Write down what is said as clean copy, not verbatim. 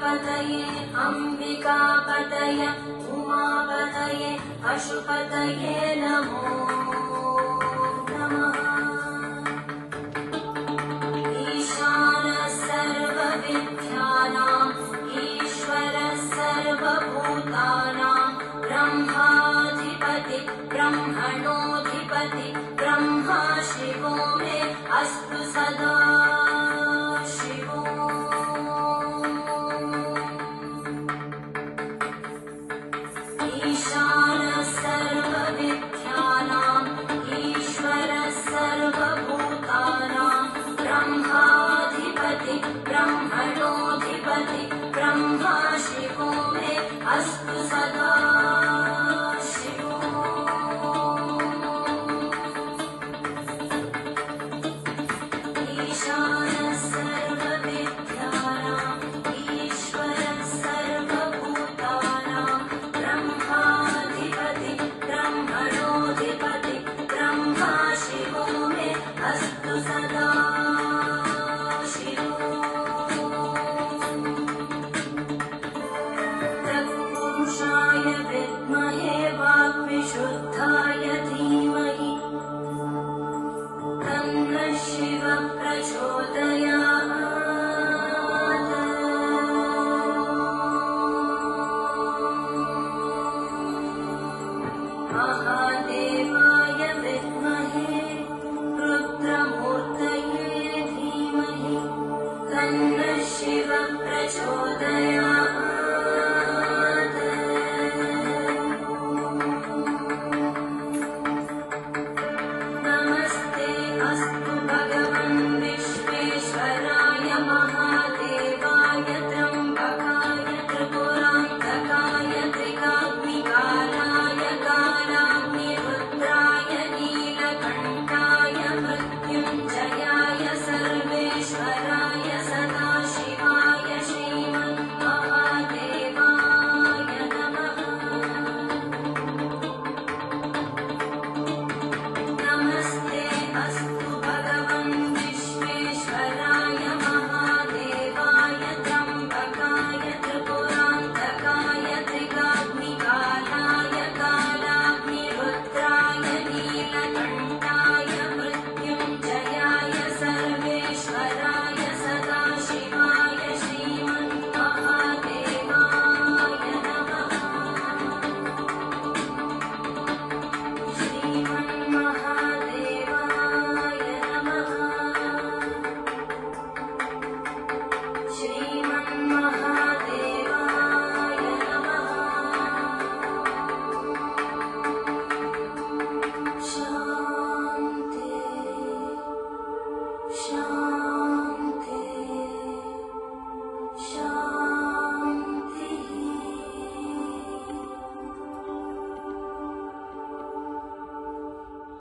गणपतये अम्बिकापतये उमापतये पशुपतये नमो नमः। ईशानः सर्वविद्यानाम् ईश्वरः सर्वभूतानां ब्रह्माधिपति ब्रह्मणोऽधिपति ब्रह्मा शिवो मे अस्तु सदा शिवो। ईशानः सर्वविद्यानाम् ईश्वरः सर्वभूतानां ब्रह्माधिपति ब्रह्मणोऽधिपति ब्रह्मा शिवो मे अस्तु सदा शिवो। ईशानः सर्वविद्यानाम् ईश्वरः सर्वभूतानां ब्रह्माधिपति ब्रह्मणोऽधिपति ब्रह्मा शिवो मे अस्तु सदा शिवो। तत्पुरुषाय विद्महे वाक्विशुद्धाय धीमहि तन्नः शिवः प्रचोदयात्। महादेवाय विद्महे रुद्रमूर्तये धीमहि तन्नः शिवः प्रचोदयात्।